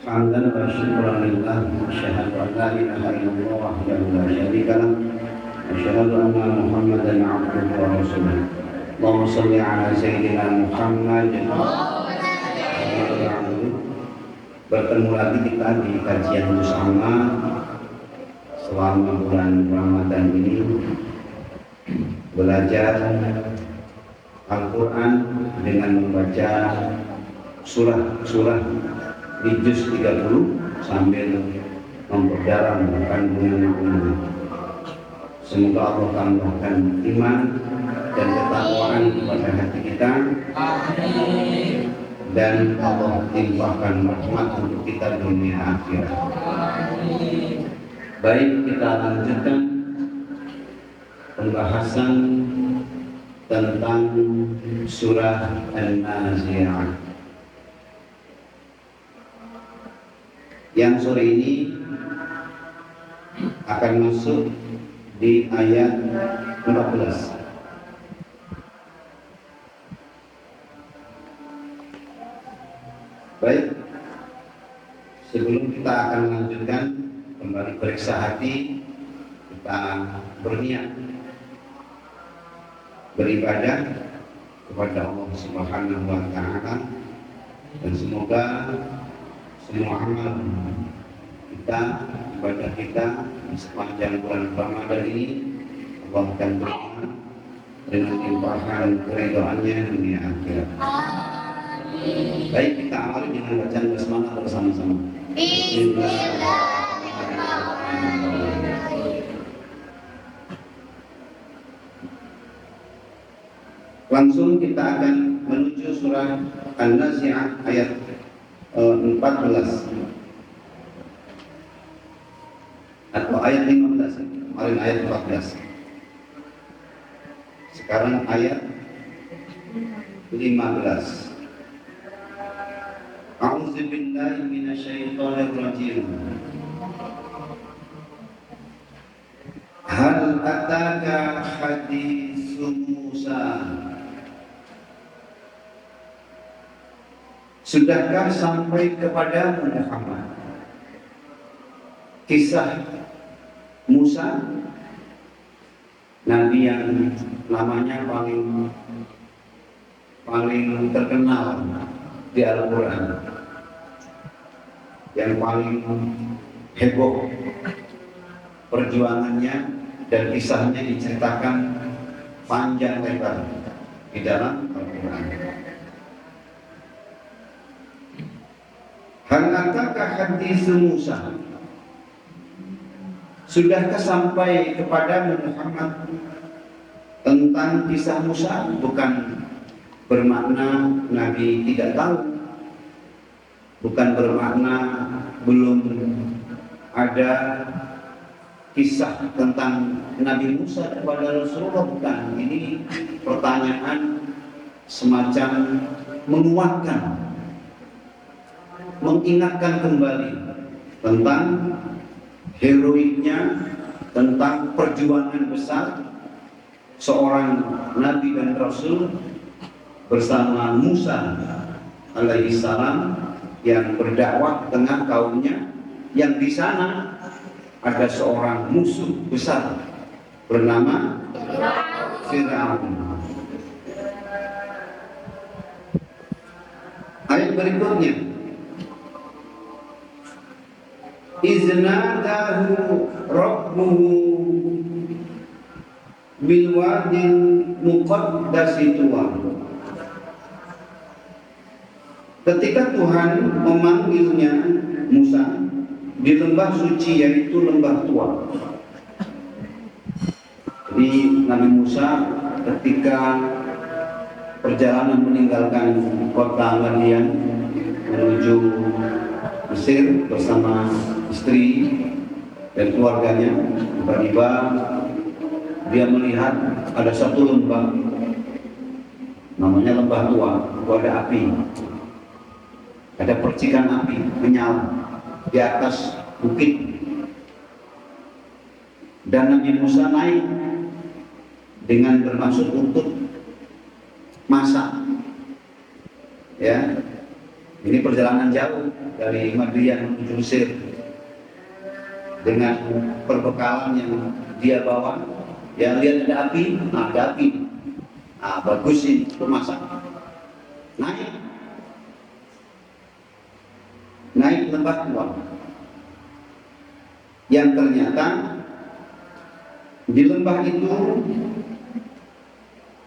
Hamdan wa syukran lillah, asyhadu an la ilaha illallah wahdahu la syarika lah, asyhadu anna Muhammadan abduhu wa rasuluh. Allahumma shalli ala sayyidina Muhammad. Bertemu lagi kita di kajian bersama selama bulan Ramadan ini, belajar Al-Quran dengan membaca surah-surah di juz 30 sambil memperdalam kandungan makna. Semoga Allah tambahkan iman dan ketakwaan pada hati kita. Amin. Dan Allah timpahkan rahmat untuk kita dunia akhirat. Amin. Baik, kita lanjutkan pembahasan tentang surah An-Nazi'at. Yang sore ini akan masuk di ayat 14. Baik, sebelum kita akan melanjutkan, kembali periksa hati, kita berniat beribadah kepada Allah Subhanahu wa Ta'ala, dan semoga semua amal kita, ibadah kita di sepanjang bulan Ramadan ini Allah akan berikan dengan limpahan keridhaannya dunia akhirat. Baik, kita awali dengan bacaan basmalah bersama-sama. Bismillahirrahmanirrahim. Langsung kita akan menuju surah An-Nazi'at ayat 14 atau ayat 15. Kemarin ayat 14. Sekarang ayat 15. A'udzu billahi minasyaitonir rajim. Hal ataka haditsu Musa. Sudahkah sampai kepada Muhammad kisah Musa, nabi yang namanya paling terkenal di Al-Quran, yang paling heboh perjuangannya dan kisahnya diceritakan panjang lebar di dalam Al-Quran. Hal ataka haditsu Musa. Sudahkah sampai kepada Muhammad tentang kisah Musa? Bukan bermakna Nabi tidak tahu, bukan bermakna belum ada kisah tentang Nabi Musa kepada Rasulullah, bukan. Ini pertanyaan semacam menguatkan, mengingatkan kembali tentang heroiknya, tentang perjuangan besar seorang Nabi dan Rasul bersama Musa alaihissalam yang berdakwah tengah kaumnya, yang di sana ada seorang musuh besar bernama Fir'aun. Ayat berikutnya, iznadahu rabbuhu bil wadil muqaddasi tuwa. Ketika Tuhan memanggilnya Musa di lembah suci, yaitu lembah Tua. Jadi Nabi Musa ketika perjalanan meninggalkan kota Madian menuju Mesir bersama istri dan keluarganya, tiba-tiba dia melihat ada satu lembah, namanya lembah Tua. Itu ada api, ada percikan api menyala di atas bukit, dan Nabi Musa naik dengan bermaksud untuk masak, ya, Ini perjalanan jauh dari Madian menuju Mesir dengan perbekalan yang dia bawa. Yang lihat ada api, ada api. Bagus sih untuk masak. Naik lembah Tua. Yang ternyata di lembah itu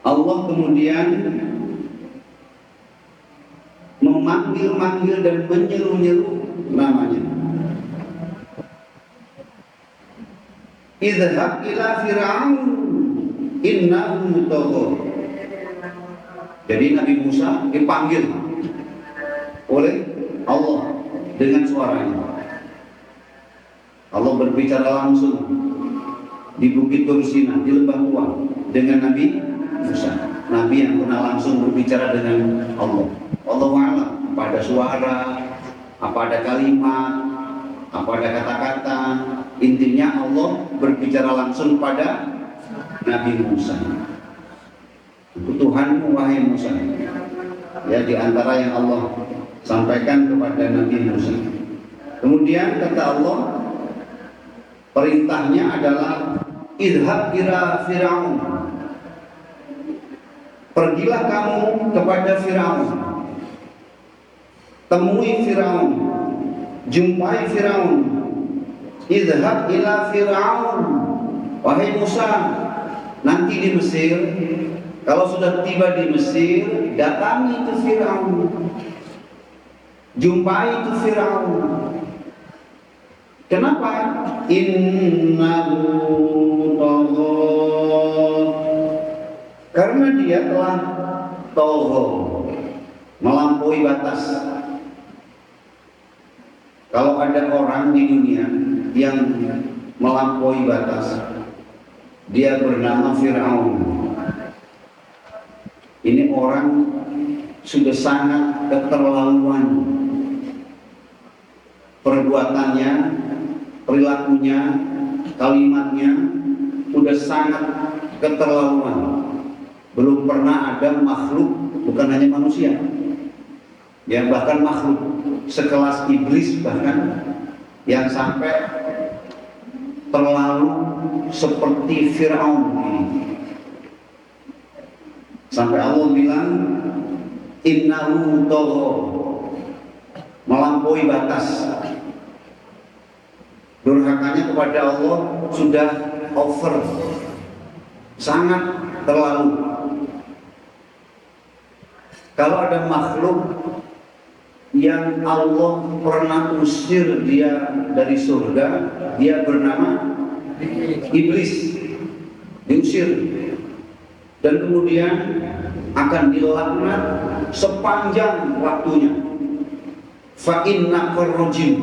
Allah kemudian memanggil-manggil dan menyeru-nyeru namanya. Idhab ila Fir'aun innahu tagha. Jadi Nabi Musa dipanggil oleh Allah dengan suaranya. Allah berbicara langsung di Bukit Tur Sina, di lembah Tua dengan Nabi Musa. Nabi yang pernah langsung berbicara dengan Allah. Allah Ta'ala, apa ada suara, apa ada kalimat, apa ada kata-kata. Intinya Allah berbicara langsung pada Nabi Musa. Tuhanmu wahai Musa. Ya, di antara yang Allah sampaikan kepada Nabi Musa. Kemudian kata Allah, perintahnya adalah idhab ila Fir'aun. Pergilah kamu kepada Fir'aun. Temui Fir'aun. Jumpai Fir'aun. Idhab ila Fir'aun. Wahai Musa, nanti di Mesir, kalau sudah tiba di Mesir, datangi itu Fir'aun. Jumpai itu Fir'aun. Kenapa? Innahu tagha. Karena dia telah tagha, melampaui batas. Kalau ada orang di dunia yang melampaui batas, dia bernama Fir'aun. Ini orang sudah sangat keterlaluan perbuatannya, perilakunya, kalimatnya sudah sangat keterlaluan. Belum pernah ada makhluk, bukan hanya manusia, ya bahkan makhluk sekelas iblis bahkan yang sampai terlalu seperti Fir'aun ini. Sampai Allah bilang innahu tagha, melampaui batas. Durhakanya kepada Allah sudah over, sangat terlalu. Kalau ada makhluk yang Allah pernah usir dia dari surga, dia bernama iblis, diusir dan kemudian akan dilaknat sepanjang waktunya. Fa innaka rajim,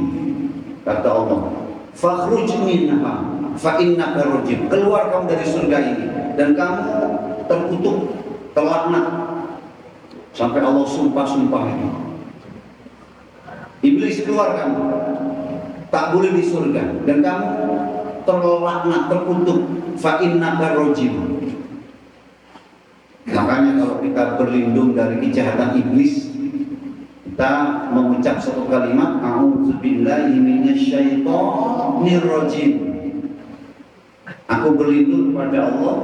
kata Allah. Fakhruj minha fa innaka rajim. Keluar kamu dari surga ini dan kamu terkutuk, terlaknat. Sampai Allah sumpah-sumpah ini. Iblis keluar kamu, tak boleh di surga dan kamu terlaknat, terkutuk. Fa innaka rajim. Makanya kalau kita berlindung dari kejahatan iblis, kita mengucap satu kalimat, a'udzubillahi minasyaitonir rajim. Aku berlindung kepada Allah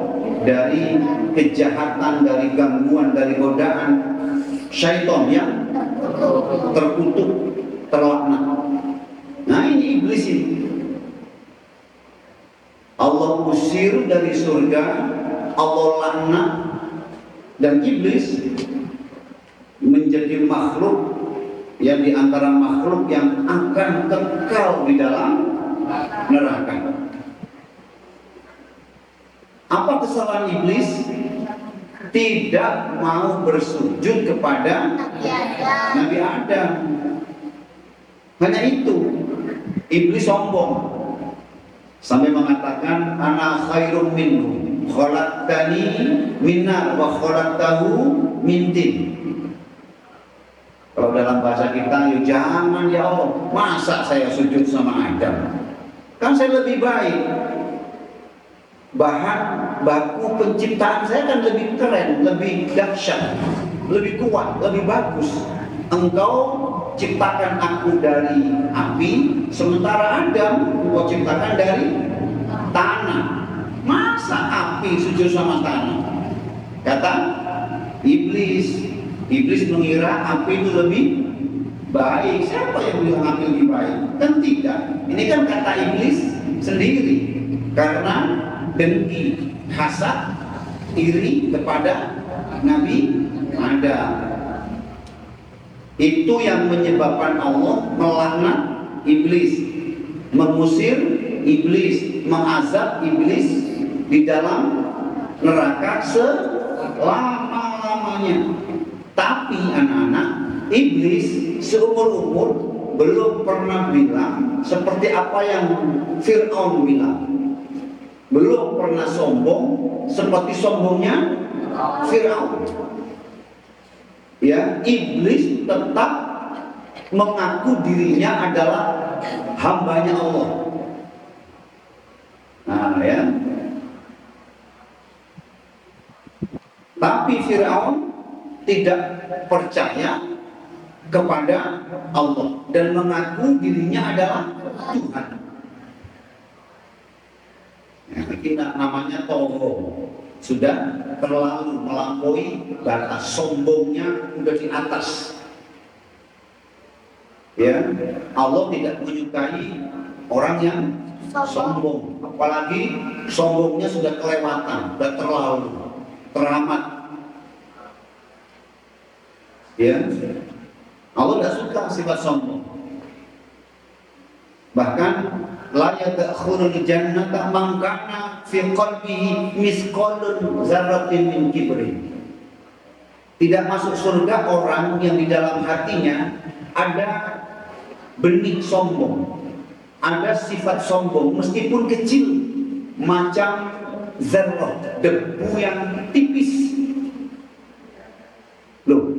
dari kejahatan, dari gangguan, dari godaan syaitan yang terkutuk, terlaknat. Nah ini iblis ini. Allah usir dari surga, Allah laknat, dan iblis menjadi makhluk yang diantara makhluk yang akan kekal di dalam neraka. Apa kesalahan iblis? Tidak mau bersujud kepada Nabi Adam. Hanya itu. Iblis sombong sampai mengatakan ana khairum minhu khalaqtani min nar wa khalaqtahu min tin. Kalau dalam bahasa kita, ya jangan ya Allah, masa saya sujud sama Adam? Kan saya lebih baik. Bahan baku penciptaan saya kan lebih keren, lebih dahsyat, lebih kuat, lebih bagus. engkau ciptakan aku dari api, sementara Adam engkau ciptakan dari tanah. Masa api sujud sama tanah? Kata Iblis mengira api itu lebih baik. Siapa yang bilang api lebih baik? Kan tidak. Ini kan kata Iblis sendiri, karena dengki, hasad, iri kepada Nabi Adam. Itu yang menyebabkan Allah melaknat iblis, mengusir iblis, mengazab iblis di dalam neraka selama-lamanya. Tapi anak-anak, iblis seumur-umur belum pernah bilang seperti apa yang Fir'aun bilang. Belum pernah sombong seperti sombongnya Fir'aun. Ya, iblis tetap mengaku dirinya adalah hambanya Allah. Nah, ya. Tapi Fir'aun tidak percaya kepada Allah dan mengaku dirinya adalah Tuhan. Ya, ini namanya tohong. Sudah terlalu melampaui batas, sombongnya sudah di atas. Ya, Allah tidak menyukai orang yang sombong, apalagi sombongnya sudah kelewatan, sudah terlalu teramat. Ya, Allah tidak suka sifat sombong. Bahkan la yadkhulul jannata man kana fi qalbihi misqalun dzarratin min kibrin. Tidak masuk surga orang yang di dalam hatinya ada benih sombong, ada sifat sombong meskipun kecil, macam zarrah, debu yang tipis. Loh,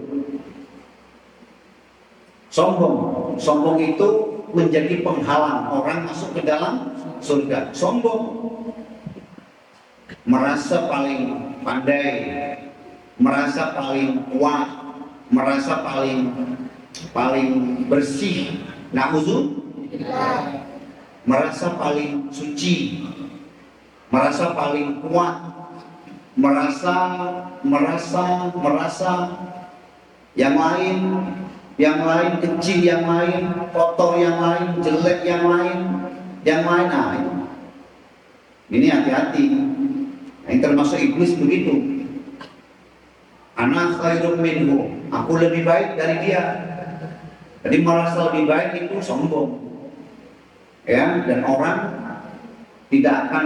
sombong itu menjadi penghalang orang masuk ke dalam surga. Sombong, merasa paling pandai, merasa paling kuat, merasa paling bersih, na'udzubillah, merasa paling suci, merasa paling kuat, merasa yang lain kecil, yang lain kotor, yang lain jelek, yang lain. Nah, ini hati-hati. Yang termasuk iblis begitu. Ana khairum minhu, aku lebih baik dari dia. Jadi merasa lebih baik itu sombong. Ya, dan orang tidak akan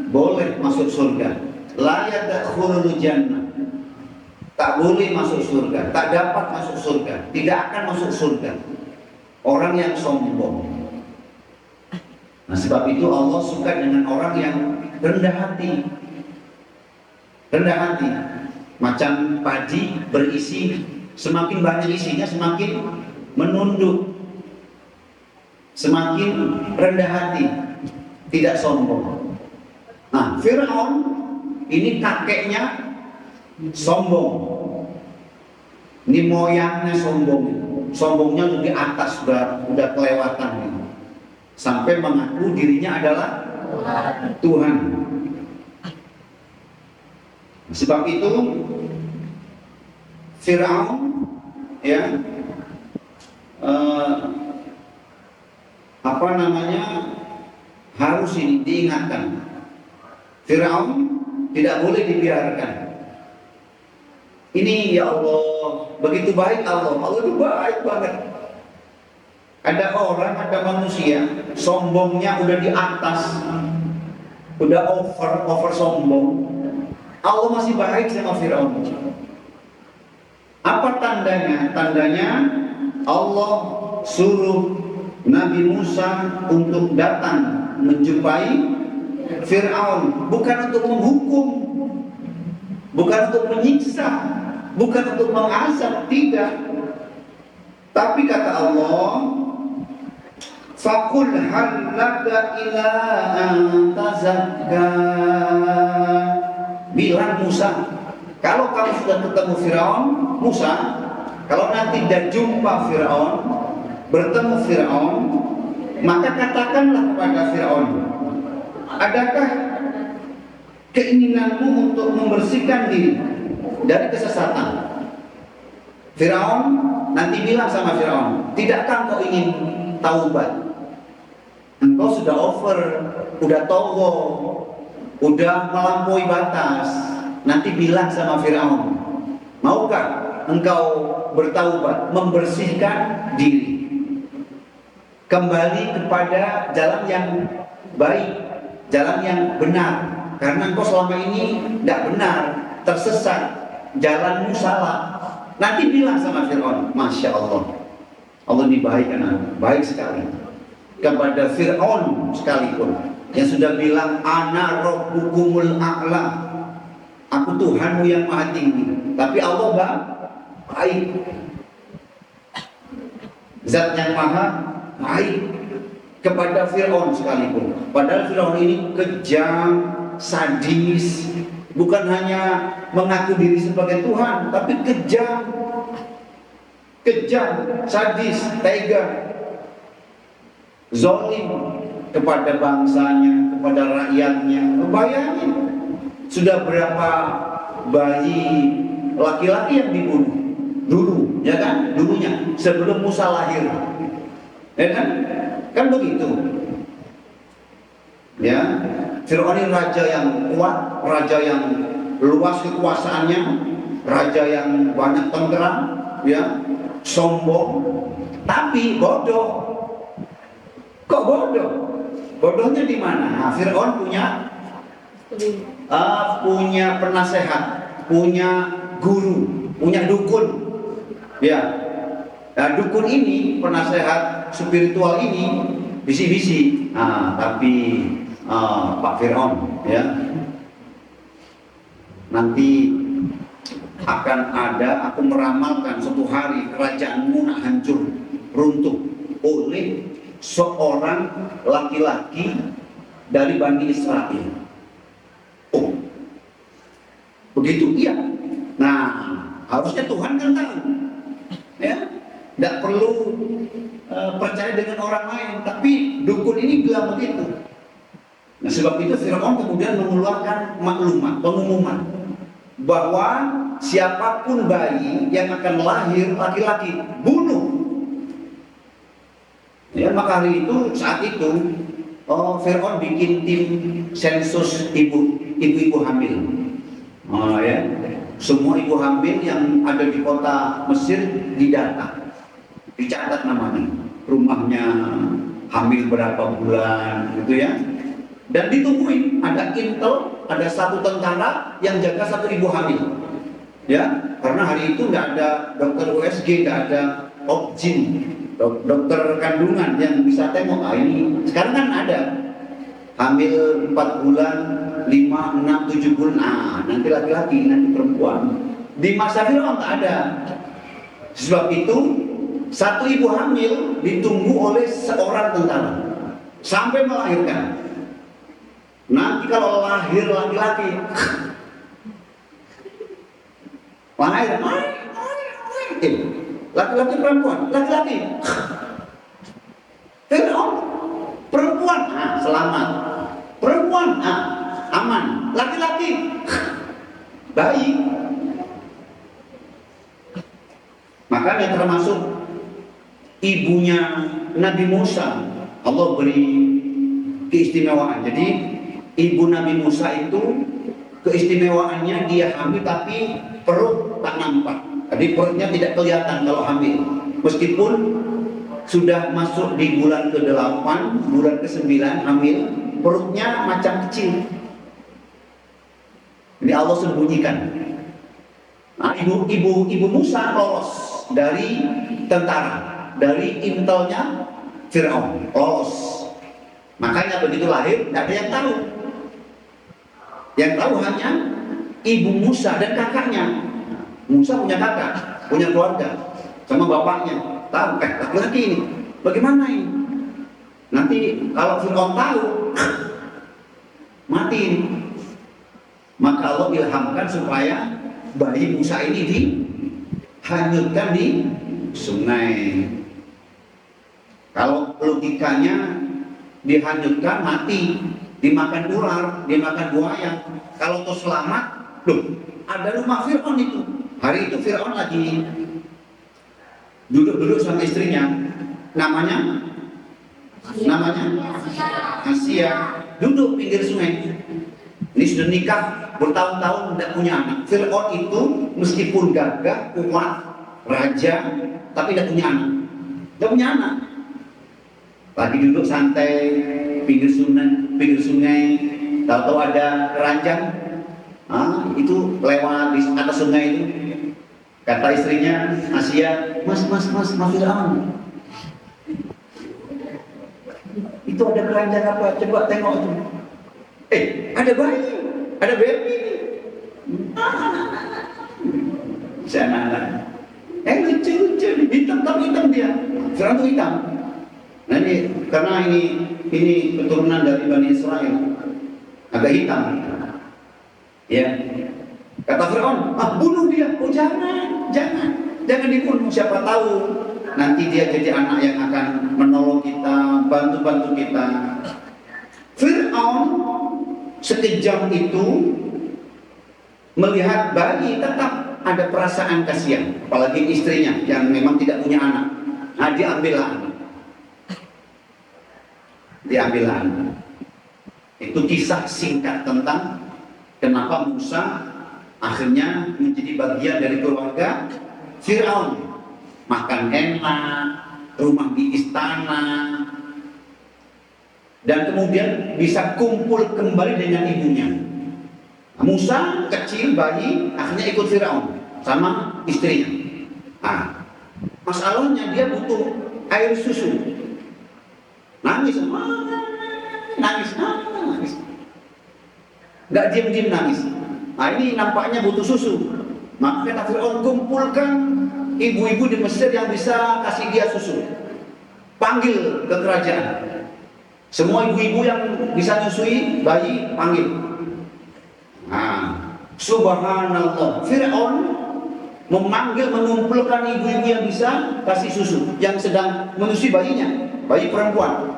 boleh masuk surga. La yadkhulul jannah. Tak boleh masuk surga, tak dapat masuk surga, tidak akan masuk surga orang yang sombong. Nah, sebab itu Allah suka dengan orang yang rendah hati. Rendah hati, macam padi berisi, semakin banyak isinya semakin menunduk, semakin rendah hati, tidak sombong. Nah, Fir'aun ini kakeknya sombong, ini moyangnya sombong, sombongnya lebih atas, udah kelewatan gitu. Sampai mengaku dirinya adalah Tuhan. Sebab itu Fir'aun ya harus ini diingatkan. Fir'aun tidak boleh dibiarkan. Ini ya Allah, begitu baik Allah itu baik banget. Ada orang, ada manusia, sombongnya udah di atas, udah over sombong. Allah masih baik sama Fir'aun. Apa tandanya? Tandanya Allah suruh Nabi Musa untuk datang menjumpai Fir'aun, bukan untuk menghukum, bukan untuk menyiksa, bukan untuk mengazab, tidak. Tapi kata Allah, faqul hal laka ila an tazakka. Bilang Musa, kalau kamu sudah ketemu Firaun, Musa, Kalau nanti dah jumpa Fir'aun, bertemu Fir'aun, maka katakanlah kepada Fir'aun, adakah keinginanmu untuk membersihkan diri dari kesesatan? Fir'aun nanti bilang sama Fir'aun, tidakkah kau ingin taubat? Engkau sudah over, udah togo, udah melampaui batas. Nanti bilang sama Fir'aun, maukah engkau bertaubat, membersihkan diri, kembali kepada jalan yang baik, jalan yang benar? Karena engkau selama ini tidak benar, tersesat, jalanmu salah. Nanti bilang sama Fir'aun, Masya Allah, Allah ini baik, baik sekali kepada Fir'aun sekalipun yang sudah bilang ana rabbukumul a'la, aku Tuhanmu yang maha tinggi, tapi Allah baik, zat yang maha baik kepada Fir'aun sekalipun. Padahal Fir'aun ini kejam, sadis, bukan hanya mengaku diri sebagai Tuhan, tapi kejam, sadis, tega, zalim kepada bangsanya, kepada rakyatnya. Bayangin, sudah berapa bayi laki-laki yang dibunuh dulu, ya kan? Dulunya sebelum Musa lahir, ya kan? Kan begitu. Ya, Fir'aun ini raja yang kuat, raja yang luas kekuasaannya, raja yang banyak tenggelam, ya, sombong, tapi bodoh. Kok bodoh? Bodohnya di mana? Nah, Fir'aun punya penasehat, punya guru, punya dukun. Ya, nah, dukun ini, penasehat spiritual ini, bisi-bisi. Nah, tapi Pak Fir'aun, ya, nanti akan ada, aku meramalkan suatu hari kerajaanmu nak hancur, runtuh oleh seorang laki-laki dari Bani Israel. Oh, begitu? Iya. Nah, harusnya Tuhan kan tahu, ya, tidak perlu percaya dengan orang lain, tapi dukun ini bilang begitu. Nah, sebab itu Fir'aun kemudian mengeluarkan maklumat, pengumuman bahwa siapapun bayi yang akan lahir laki-laki, bunuh. Ya, maka hari itu, saat itu, Fir'aun bikin tim sensus ibu-ibu hamil. Ya, semua ibu hamil yang ada di kota Mesir didata, dicatat namanya, rumahnya, hamil berapa bulan, gitu ya. Dan ditungguin, ada intel, ada satu tentara yang jaga satu ibu hamil. Ya, karena hari itu nggak ada dokter USG, nggak ada obgyn, dokter kandungan yang bisa tengok. Ini sekarang kan ada hamil 4 bulan, 5, 6, 7 bulan. Nanti laki-laki, nanti perempuan. Di masa Fir'aun nggak ada. Sebab itu satu ibu hamil ditunggu oleh seorang tentara sampai melahirkan. Nanti kalau lahir laki-laki, laki-laki perempuan, laki-laki, Fir'aun, perempuan, selamat, perempuan, aman, laki-laki, bayi. Makanya termasuk ibunya Nabi Musa, Allah beri keistimewaan. Jadi ibu Nabi Musa itu keistimewaannya dia hamil tapi perut tak nampak. Jadi perutnya tidak kelihatan kalau hamil. Meskipun sudah masuk di bulan ke-8, bulan ke-9 hamil, perutnya macam kecil. Ini Allah sembunyikan. Nah, ibu Musa lolos dari tentara, dari intelnya Fir'aun, lolos. Makanya begitu lahir, tidak ada yang tahu. Yang tahu hanya ibu Musa dan kakaknya. Musa punya kakak, punya keluarga, sama bapaknya. Tahu, laki-laki ini, bagaimana ini? Nanti kalau Fir'aun tahu, mati ini. Maka Allah ilhamkan supaya bayi Musa ini hanyutkan di sungai. Kalau logikanya dihanyutkan mati, dimakan ular, dimakan buaya. Kalau kau selamat, loh, ada rumah Fir'aun itu. Hari itu Fir'aun lagi duduk-duduk sama istrinya. Namanya Asia. Duduk pinggir sungai. Ini sudah nikah bertahun-tahun tidak punya anak. Fir'aun itu meskipun gagah, kuat, raja, tapi tidak punya anak. Tidak punya anak. Lagi duduk santai pinggir sungai, tahu-tahu ada keranjang, itu lewat di atas sungai itu. Kata istrinya Asia, mas Fir'aun, itu ada keranjang apa? Coba tengok itu. Ada bayi, ada baby ini. Si anak-anak, lucu, hitam dia. Fir'aun itu hitam. Nah ini karena ini keturunan dari Bani Israel, agak hitam. Ya, kata Fir'aun, bunuh dia. Oh jangan dibunuh. Siapa tahu nanti dia jadi anak yang akan menolong kita, bantu kita. Fir'aun sekejam itu melihat bayi tetap ada perasaan kasihan, apalagi istrinya yang memang tidak punya anak. Nah, diambil anak. Itu kisah singkat tentang kenapa Musa akhirnya menjadi bagian dari keluarga Fir'aun. Makan enak, rumah di istana, dan kemudian bisa kumpul kembali dengan ibunya. Musa kecil bayi akhirnya ikut Fir'aun sama istrinya. Masalahnya dia butuh air susu. Nangis. Nggak diam-diam nangis. Ini nampaknya butuh susu. Maka kata Fir'aun, kumpulkan ibu-ibu di Mesir yang bisa kasih dia susu. Panggil ke kerajaan. Semua ibu-ibu yang bisa nyusui bayi, panggil. Subhanallah, Fir'aun mengumpulkan ibu-ibu yang bisa kasih susu, yang sedang menyusui bayinya, bayi perempuan.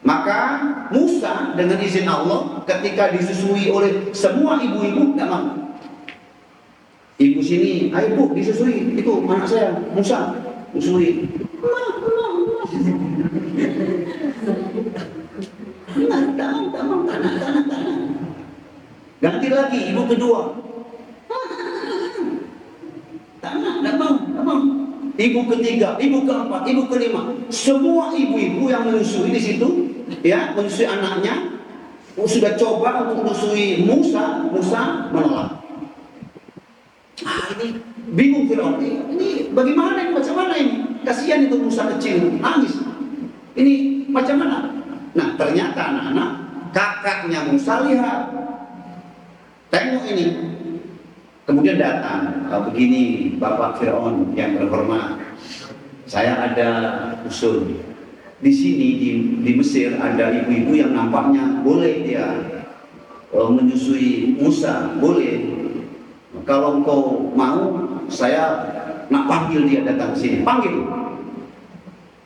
Maka Musa dengan izin Allah ketika disusui oleh semua ibu-ibu tidak mau. Ibu sini, ayo bu disusui, itu anak saya Musa, susui. Tak mau. Ganti lagi ibu kedua. Tak mau. Ibu ketiga, ibu keempat, ibu kelima. Semua ibu-ibu yang menyusui di situ, ya, menyusui anaknya, sudah coba untuk menyusui Musa menolak. Ini bingung Fir'aun. Ini bagaimana ini? Macam mana ini? Kasihan itu Musa kecil, nangis. Ini macam mana? Nah, ternyata anak-anak kakaknya Musa lihat, tengok ini. Kemudian datang, begini Bapak Fir'aun yang terhormat, saya ada usul. Di sini di Mesir ada ibu-ibu yang nampaknya boleh dia menyusui Musa, boleh. Kalau engkau mau, saya nak panggil dia datang ke sini. Panggil.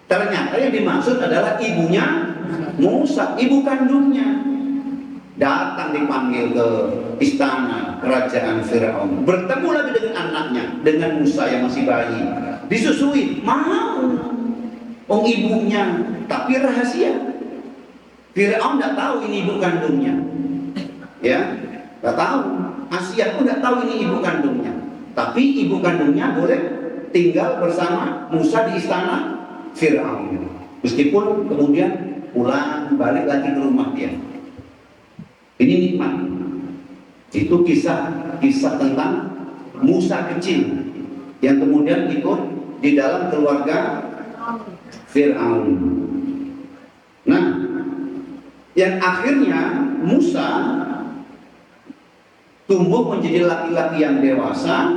Ternyata yang dimaksud adalah ibunya Musa, ibu kandungnya. Datang dipanggil ke istana kerajaan Fir'aun. Bertemu lagi dengan anaknya, dengan Musa yang masih bayi. Disusui, mau. Ibunya, tapi rahasia. Fir'aun tidak tahu ini ibu kandungnya. Ya, tidak tahu. Asia pun tidak tahu ini ibu kandungnya. Tapi ibu kandungnya boleh tinggal bersama Musa di istana Fir'aun. Meskipun kemudian pulang balik lagi ke rumah dia. Ini nikmat. Itu kisah tentang Musa kecil yang kemudian ikut di dalam keluarga Fir'aun. Nah, yang akhirnya Musa tumbuh menjadi laki-laki yang dewasa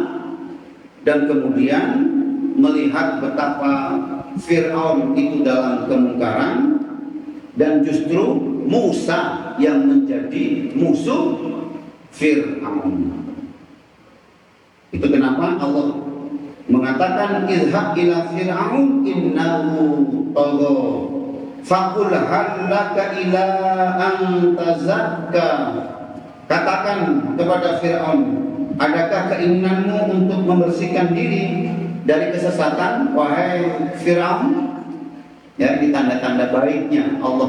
dan kemudian melihat betapa Fir'aun itu dalam kemungkaran dan justru Musa yang menjadi musuh Fir'aun. Itu kenapa Allah mengatakan izhab ila fir'aun innahu tagha faqul hal laka ila an tazakka. Katakan kepada Fir'aun, adakah keinginanmu untuk membersihkan diri dari kesesatan, wahai Fir'aun? Ya, di tanda-tanda baiknya Allah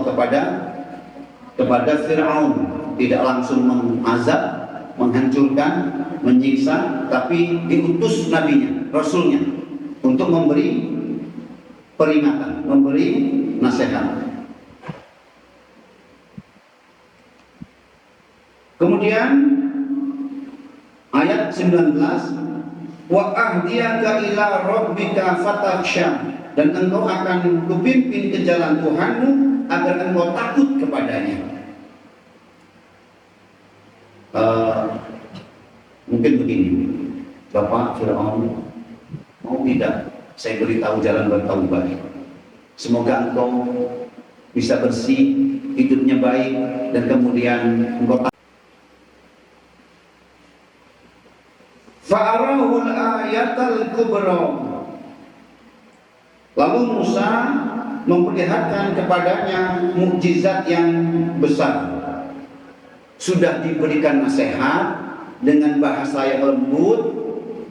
kepada Fir'aun, tidak langsung mengazab, menghancurkan, menyiksa, tapi diutus nabinya, rasulnya untuk memberi peringatan, memberi nasihat. Kemudian ayat 19, wa ahdiyaka ila rabbika fatakhsha, dan engkau akan kupimpin ke jalan Tuhanmu agar engkau takut kepadanya. Mungkin begini, Bapak Fir'aun, mau tidak saya beritahu jalan bertaubat? Semoga engkau bisa bersih, hidupnya baik, dan kemudian engkau fa'arahul ayatal kubra. Lalu Musa memperlihatkan kepadanya mukjizat yang besar. Sudah diberikan nasihat dengan bahasa yang lembut,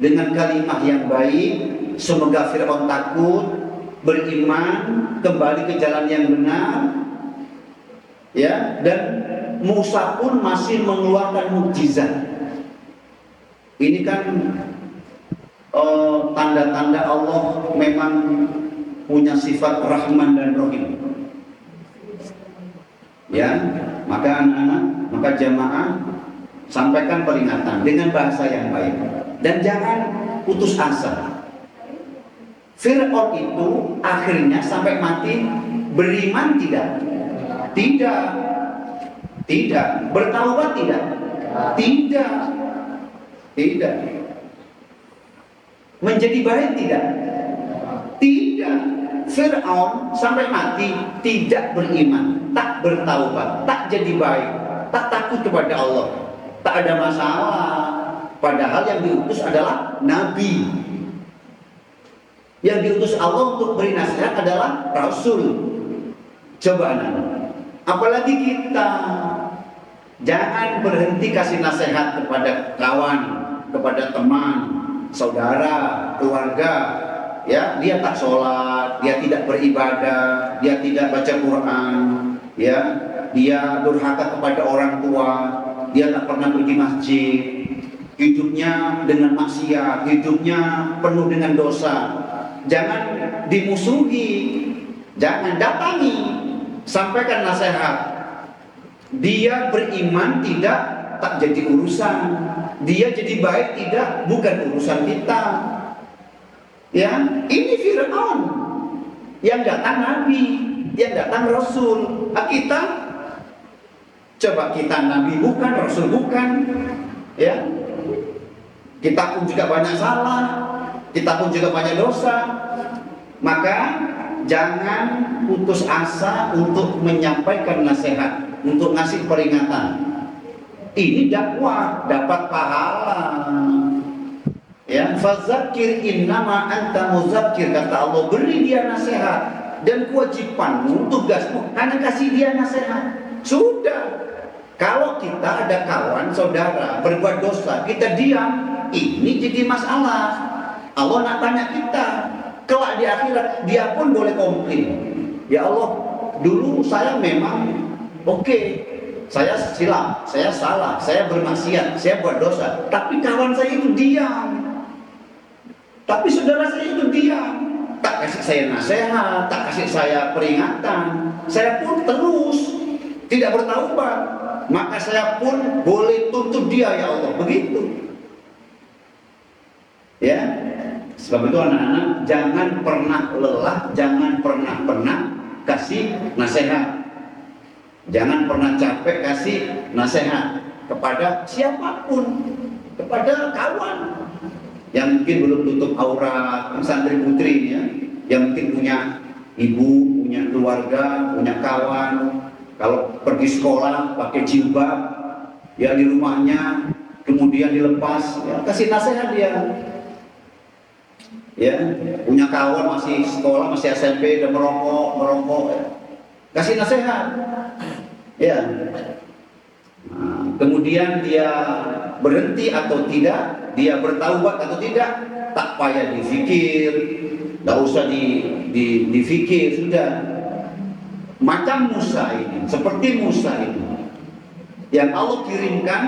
dengan kalimat yang baik, semoga Fir'aun takut, beriman, kembali ke jalan yang benar. Ya, dan Musa pun masih mengeluarkan mukjizat. Ini kan tanda-tanda Allah memang punya sifat Rahman dan Rahim. Ya, maka anak-anak, maka jamaah, sampaikan peringatan dengan bahasa yang baik dan jangan putus asa. Fir'aun itu akhirnya sampai mati beriman tidak? Tidak. Tidak. Bertaubat tidak? Tidak. Tidak. Menjadi baik tidak? Tidak. Fir'aun sampai mati tidak beriman, tak bertaubat, tak jadi baik, tak takut kepada Allah, tak ada masalah. Padahal yang diutus adalah Nabi. Yang diutus Allah untuk beri nasihat adalah Rasul. Coba anak-anak, apalagi kita, jangan berhenti kasih nasihat kepada kawan, kepada teman, saudara, keluarga. Ya, dia tak sholat, dia tidak beribadah, dia tidak baca Quran, ya, dia durhaka kepada orang tua, dia tak pernah pergi masjid, hidupnya dengan maksiat, hidupnya penuh dengan dosa. Jangan dimusuhi, jangan datangi, sampaikan nasihat. Dia beriman tidak, tak jadi urusan. Dia jadi baik tidak, bukan urusan kita. Ya, ini Fir'aun yang datang Nabi, yang datang Rasul. Kita coba, kita Nabi bukan, Rasul bukan. Ya, kita pun juga banyak salah, kita pun juga banyak dosa. Maka jangan putus asa untuk menyampaikan nasihat, untuk ngasih peringatan. Ini dakwah, dapat pahala. Ya, fazakir innama anta muzakkir, kata Allah, beri dia nasihat dan kewajibanmu, tugasmu hanya kasih dia nasihat. Sudah. Kalau kita ada kawan, saudara berbuat dosa, kita diam, ini jadi masalah. Allah nak tanya kita, kelak di akhirat dia pun boleh komplain. Ya Allah, dulu saya memang oke, saya silap, saya salah, saya bermaksiat, saya buat dosa, tapi kawan saya itu diam. Tapi saudara saya itu diam, tak kasih saya nasihat, tak kasih saya peringatan. Saya pun terus tidak bertaubat, maka saya pun boleh tuntut dia, ya Allah. Begitu. Ya, sebab itu anak-anak jangan pernah lelah, jangan pernah kasih nasihat, jangan pernah capek kasih nasihat kepada siapapun, kepada kawan yang mungkin belum tutup aurat, santri putri ya, yang mungkin punya ibu, punya keluarga, punya kawan. Kalau pergi sekolah pakai jilbab, ya di rumahnya kemudian dilepas, ya, kasih nasihat dia. Ya, punya kawan masih sekolah, masih SMP, dan merokok, ya. Kasih nasihat. Ya. Nah, kemudian dia berhenti atau tidak, dia bertaubat atau tidak, tak payah difikir, tak usah difikir, sudah. Macam Musa ini, seperti Musa ini, yang Allah kirimkan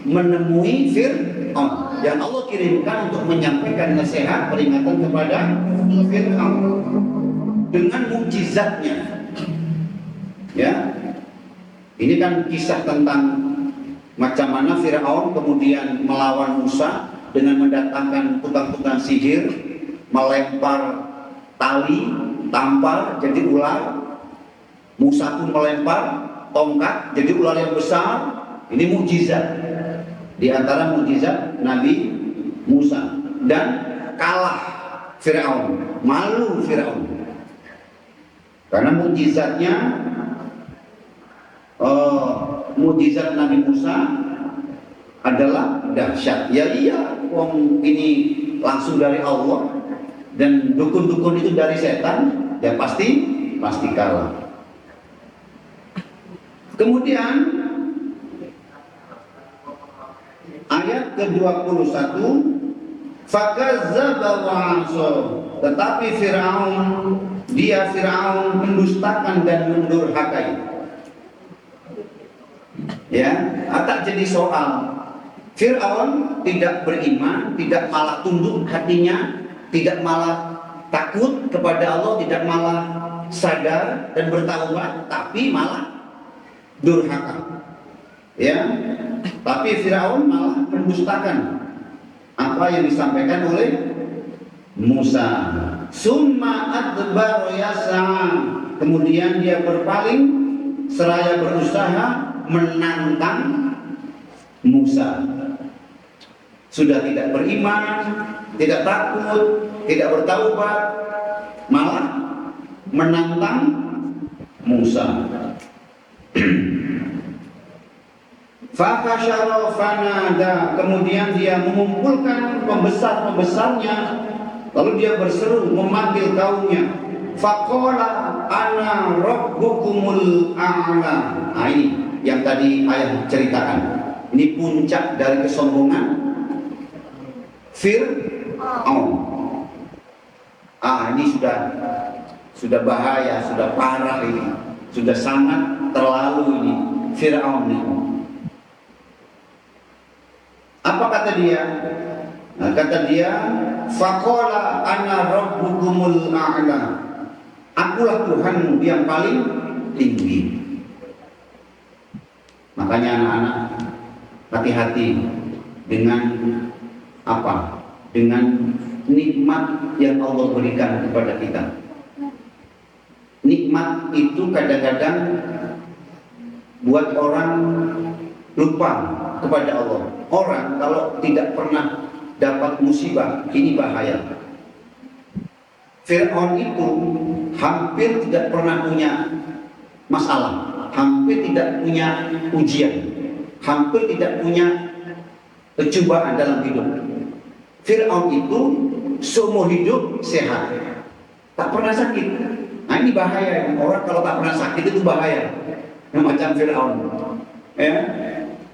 menemui Fir'aun, yang Allah kirimkan untuk menyampaikan nasihat peringatan kepada Fir'aun dengan mukjizatnya. Ya, ini kan kisah tentang macam mana Fir'aun kemudian melawan Musa dengan mendatangkan tukang-tukang sihir, melempar tali, tampar jadi ular. Musa pun melempar tongkat jadi ular yang besar. Ini mukjizat di antara mukjizat Nabi Musa, dan kalah Fir'aun, malu Fir'aun karena mukjizatnya. Mukjizat Nabi Musa adalah dahsyat. Ya iya, ini langsung dari Allah, dan dukun-dukun itu dari setan, ya pasti kalah. Kemudian ayat ke-21, fakazzaba wa asa, tetapi Fir'aun mendustakan dan mendurhakai. Ya, tak jadi soal. Fir'aun tidak beriman, tidak malah tunduk hatinya, tidak malah takut kepada Allah, tidak malah sadar dan bertaubat, tapi malah durhaka. Ya, tapi Fir'aun malah mendustakan apa yang disampaikan oleh Musa. Summa adbar yas'a, kemudian dia berpaling seraya berusaha menantang Musa. Sudah tidak beriman, tidak takut, tidak bertaubat, malah menantang Musa. Fahasyara fanada, kemudian dia mengumpulkan pembesar-pembesarnya, lalu dia berseru memanggil kaumnya. Faqala ana rabbukumul a'la. Nah, ini yang tadi ayah ceritakan. Ini puncak dari kesombongan Fir'aun. Ini sudah bahaya, sudah parah ini, sudah sangat terlalu ini Fir'aun ini. Apa kata dia? Nah, kata dia, faqala ana rabbukumul a'la. Akulah Tuhanmu yang paling tinggi. Makanya anak-anak, hati-hati dengan apa? Dengan nikmat yang Allah berikan kepada kita. Nikmat itu kadang-kadang buat orang lupa kepada Allah. Orang kalau tidak pernah dapat musibah, ini bahaya. Fir'aun itu hampir tidak pernah punya masalah, hampir tidak punya ujian, hampir tidak punya cobaan dalam hidup. Fir'aun itu seumur hidup sehat, tak pernah sakit. Nah, ini bahaya. Orang kalau tak pernah sakit itu bahaya. Macam Fir'aun. Ya.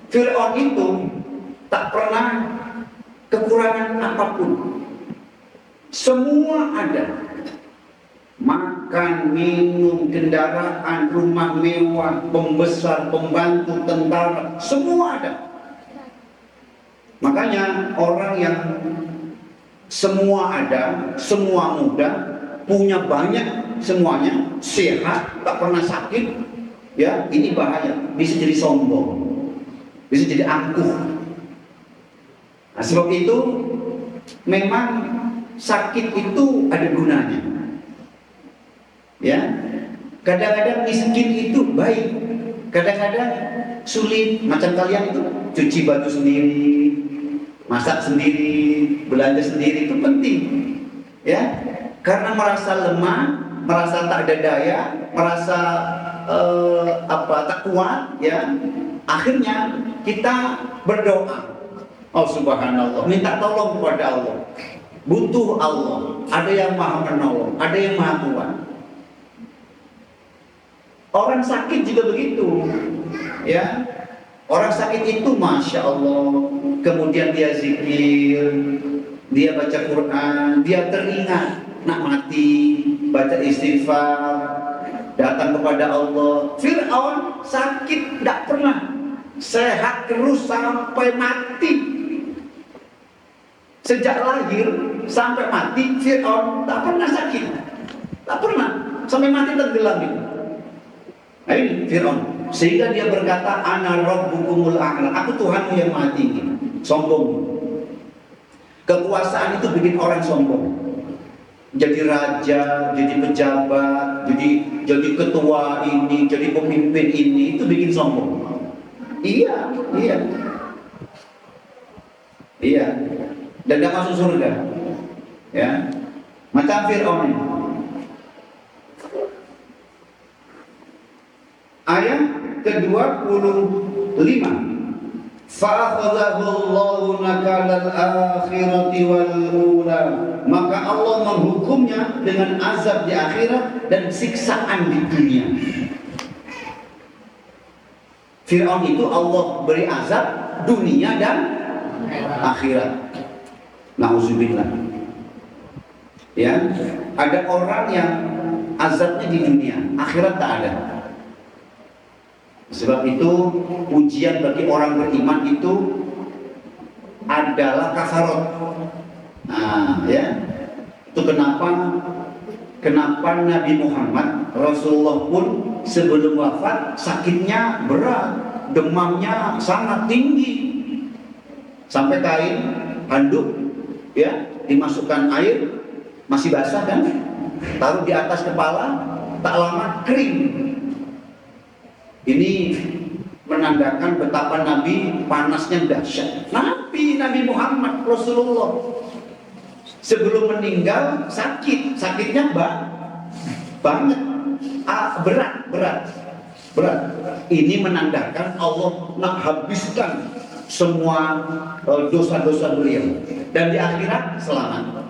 Fir'aun itu tak pernah kekurangan apapun. Semua ada. Makan, minum, kendaraan, rumah mewah, pembesar, pembantu, tentara, semua ada. Makanya orang yang semua ada, semua mudah, punya banyak, semuanya sehat, tak pernah sakit, ya ini bahaya. Bisa jadi sombong, bisa jadi angkuh. Nah, sebab itu memang sakit itu ada gunanya. Ya, kadang-kadang miskin itu baik, kadang-kadang sulit. Macam kalian itu cuci baju sendiri, masak sendiri, belanja sendiri itu penting. Ya, karena merasa lemah, merasa tak ada daya, merasa tak kuat, ya. Akhirnya kita berdoa. Oh subhanallah, minta tolong kepada Allah, butuh Allah. Ada yang maha menolong, ada yang maha kuat. Orang sakit juga begitu, ya. Orang sakit itu masya Allah, kemudian dia zikir, dia baca Quran, dia teringat nak mati, baca istighfar, datang kepada Allah. Fir'aun sakit tidak pernah, sehat terus sampai mati. Sejak lahir sampai mati Fir'aun tak pernah sakit, tak pernah, sampai mati tenggelam itu. Nah, ini Fir'aun, sehingga dia berkata ana rabbukumul a'la, aku Tuhanmu yang maha tinggi. Sombong. Kekuasaan itu bikin orang sombong. Jadi raja, jadi pejabat, jadi ketua ini, jadi pemimpin ini, itu bikin sombong. Iya. Dan dia masuk surga, ya, macam Fir'aun ini. Ayat ke-25, fa'akhadhahu Allahu nakalal akhirati wal ula, maka Allah menghukumnya dengan azab di akhirat dan siksaan di dunia. Fir'aun itu Allah beri azab dunia dan akhirat. Nauzubillah. Ya, ada orang yang azabnya di dunia, akhirat tak ada. Sebab itu ujian bagi orang beriman itu adalah kafarat. Nah, ya. Itu kenapa Nabi Muhammad Rasulullah pun sebelum wafat sakitnya berat, demamnya sangat tinggi. Sampai kain handuk, ya, dimasukkan air, masih basah kan, taruh di atas kepala, tak lama kering. Ini menandakan betapa Nabi panasnya dahsyat. Nabi Muhammad Rasulullah sebelum meninggal sakitnya banget, berat. Ini menandakan Allah nak habiskan semua dosa-dosa beliau, dan di akhirat selamat.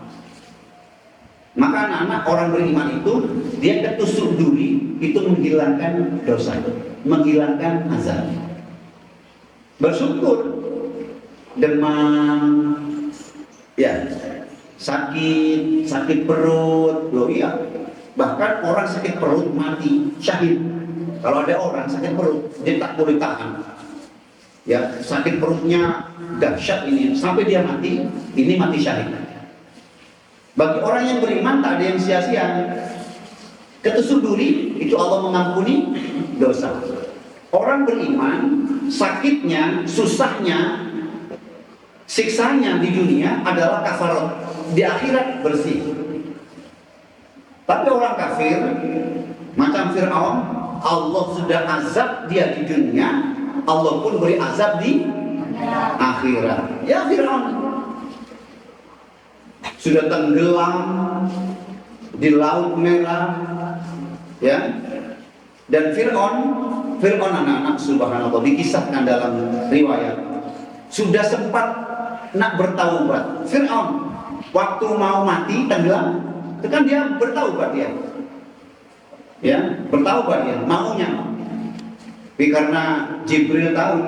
Maka anak-anak orang beriman itu dia ketusuk duri, itu menghilangkan dosa, menghilangkan azab. Bersyukur, demam, ya, sakit perut, loh iya. Bahkan orang sakit perut mati syahid. Kalau ada orang sakit perut, dia tak boleh tahan. Ya, sakit perutnya dahsyat ini sampai dia mati, ini mati syahid. Bagi orang yang beriman tak ada yang sia-sia. Ketusuk duri itu Allah mengampuni dosa. Orang beriman sakitnya, susahnya, siksanya di dunia adalah kafarat, di akhirat bersih. Tapi orang kafir macam Fir'aun, Allah sudah azab dia di dunia, Allah pun beri azab di akhirat. Ya, Fir'aun sudah tenggelam di Laut Merah, ya. Dan Fir'aun anak-anak subhanallah dikisahkan dalam riwayat sudah sempat nak bertaubat. Fir'aun waktu mau mati tenggelam, itu kan dia bertaubat dia. Ya, bertaubat dia, maunya. Tapi karena Jibril tahu,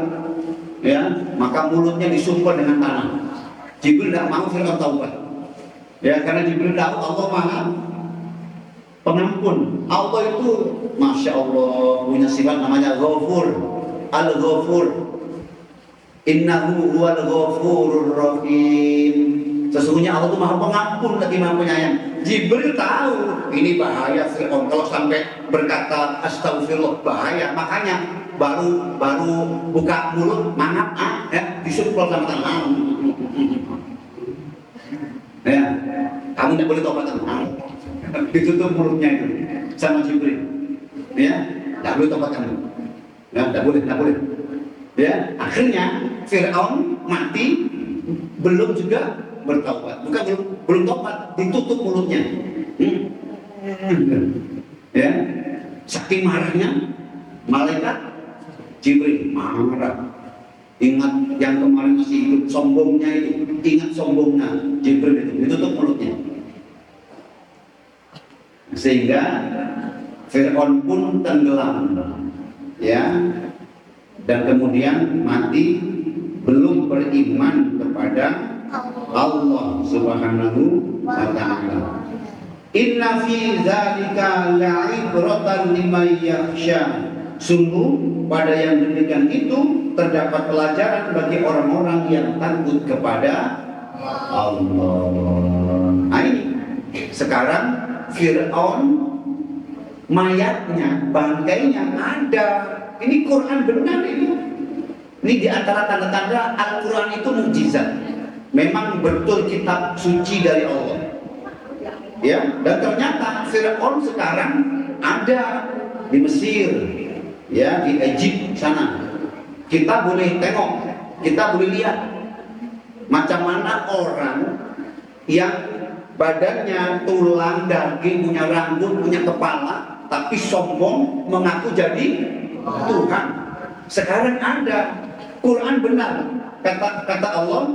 ya, maka mulutnya disumpel dengan tanah. Jibril tidak mau Fir'aun taubat. Ya, karena Jibril tahu Allah Maha Pengampun. Allah itu Masya Allah punya sifat namanya Ghafur, Al-Ghafur. Innahu huwal ghafurur rahim. Sesungguhnya Allah itu Maha Pengampun lagi Maha Penyayang. Jibril tahu ini bahaya Fir'aun kalau sampai berkata astagfirullah, bahaya. Makanya baru buka mulut mangap, ya, disupport sama tangan. Ya, kamu tidak boleh tobat, ditutup mulutnya itu sama Jibril. Ya, tidak boleh tobat kamu. Ya, tidak boleh. Ya, akhirnya Fir'aun mati belum juga bertaubat. Bukan belum tobat, ditutup mulutnya. Ya, saking marahnya malaikat Jibril marah. Ingat yang kemarin masih hidup sombongnya itu, ingat sombongnya Jibril itu, ditutup mulutnya. Sehingga Fir'aun pun tenggelam, ya, dan kemudian mati belum beriman kepada Allah Subhanahu wa ta'ala. Inna fi dzalika la'ibratan liman yakhsha. Sungguh pada yang demikian itu terdapat pelajaran bagi orang-orang yang takut kepada Allah. Nah ini sekarang Fir'aun mayatnya, bangkainya ada. Ini Quran benar ini. Ini di antara tanda-tanda Al-Quran itu mukjizat. Memang betul kitab suci dari Allah. Ya, dan ternyata Fir'aun sekarang ada di Mesir, ya, di Egypt sana. Kita boleh tengok, kita boleh lihat macam mana orang yang badannya tulang, daging, punya rambut, punya kepala, tapi sombong mengaku jadi Tuhan. Sekarang ada. Quran benar. Kata Allah,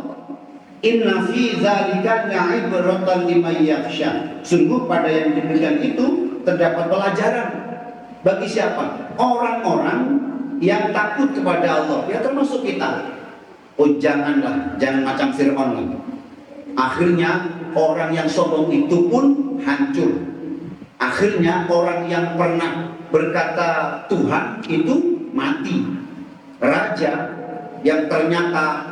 inna fi dzalika la'ibratan liman yakhsha. Sungguh pada yang demikian itu terdapat pelajaran bagi siapa? Orang-orang yang takut kepada Allah. Ya termasuk kita. Oh jangan macam Fir'aun lah. Akhirnya orang yang sombong itu pun hancur. Akhirnya orang yang pernah berkata Tuhan itu mati. Raja yang ternyata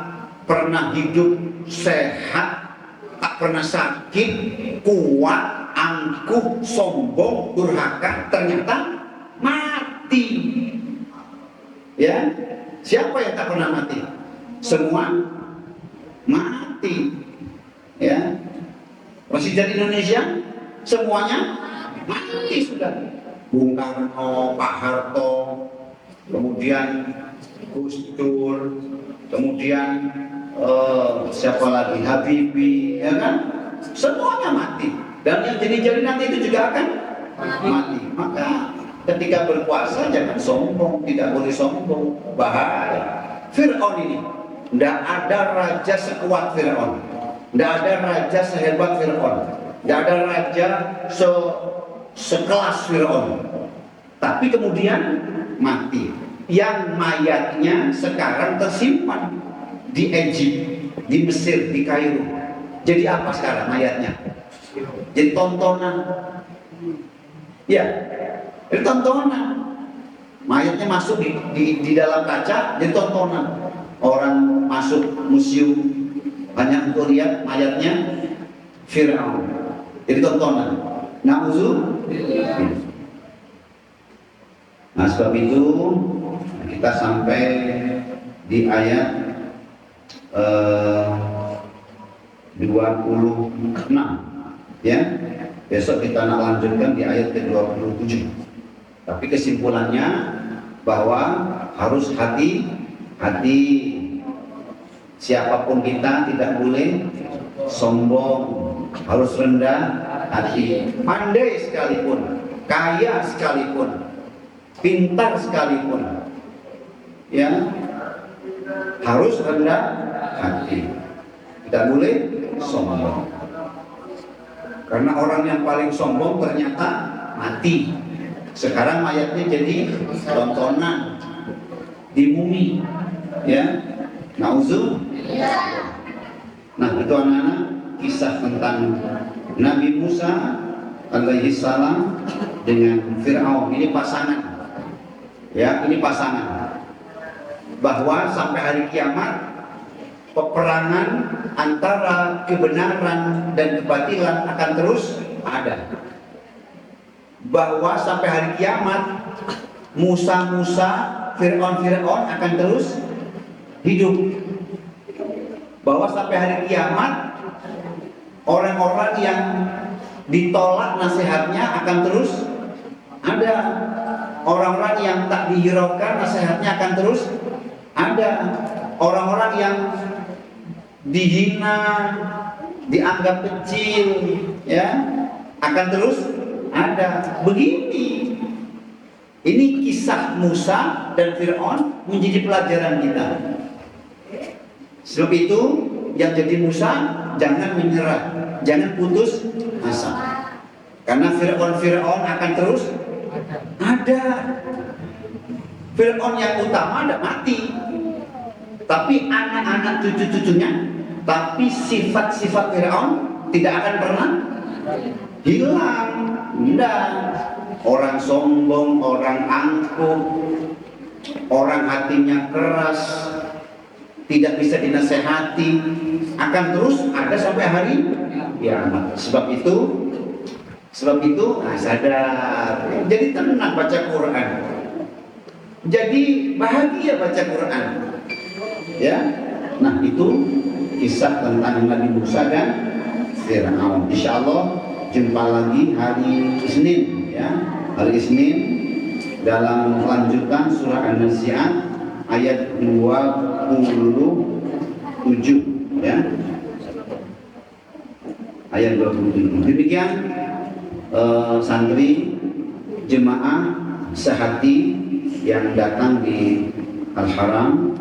pernah hidup sehat, tak pernah sakit, kuat, angkuh, sombong, durhaka, ternyata mati. Ya, siapa yang tak pernah mati? Semua mati. Ya, Presiden Indonesia semuanya mati sudah. Bung Karno, Pak Harto, kemudian Gus Dur, kemudian siapa lagi, Habibie, ya kan? Semuanya mati. Dan yang jadi-jadi nanti itu juga akan mati. Maka ketika berpuasa jangan sombong, tidak boleh sombong, bahaya. Fir'aun ini, tidak ada raja sekuat Fir'aun, tidak ada raja sehebat Fir'aun, tidak ada raja sekelas Fir'aun. Tapi kemudian mati. Yang mayatnya sekarang tersimpan di Egypt, di Mesir, di Kairo. Jadi apa sekarang mayatnya? Jadi tontonan. Ya, jadi tontonan. Mayatnya masuk di dalam kaca, jadi tontonan. Orang masuk museum banyak untuk lihat mayatnya Fir'aun. Jadi tontonan. Na'udzubillah. Nah sebab itu kita sampai di ayat 26, ya. Besok kita nak lanjutkan di ayat ke-27. Tapi kesimpulannya bahwa harus hati-hati. Siapapun kita tidak boleh sombong, harus rendah hati. Pandai sekalipun, kaya sekalipun, pintar sekalipun, ya, harus rendah hati. Tidak boleh sombong. Karena orang yang paling sombong ternyata mati. Sekarang mayatnya jadi tontonan di bumi, ya. Nauzubillah. Nah, itu anak-anak kisah tentang Nabi Musa alaihi salam dengan Fir'aun. Ini pasangan. Ya, ini pasangan. Bahwa sampai hari kiamat peperangan antara kebenaran dan kebatilan akan terus ada. Bahwa sampai hari kiamat Musa-Musa, Fir'aun akan terus hidup. Bahwa sampai hari kiamat orang-orang yang ditolak nasihatnya akan terus ada. Orang-orang yang tak dihiraukan nasihatnya akan terus ada. Orang-orang yang dihina, dianggap kecil, ya, akan terus ada. Begini. Ini kisah Musa dan Fir'aun menjadi pelajaran kita. Sebab itu yang jadi Musa jangan menyerah, jangan putus asa. Karena Fir'aun akan terus ada. Fir'aun yang utama ada mati, tapi anak-anak cucu-cucunya, tapi sifat-sifat Fir'aun tidak akan pernah hilang. Tidak. Orang sombong, orang angkuh, orang hatinya keras, tidak bisa dinasehati, akan terus ada sampai hari kiamat. Sebab itu sadar. Jadi tenang baca Quran. Jadi bahagia baca Quran. Ya. Nah, itu kisah tentang Nabi Musa dan Fir'aun. Insyaallah jumpa lagi hari Isnin, ya. Hari Isnin dalam kelanjutan surah An-Nazi'at ayat 27, ya. Ayat 27. Demikian santri jemaah sehati yang datang di Al-Haram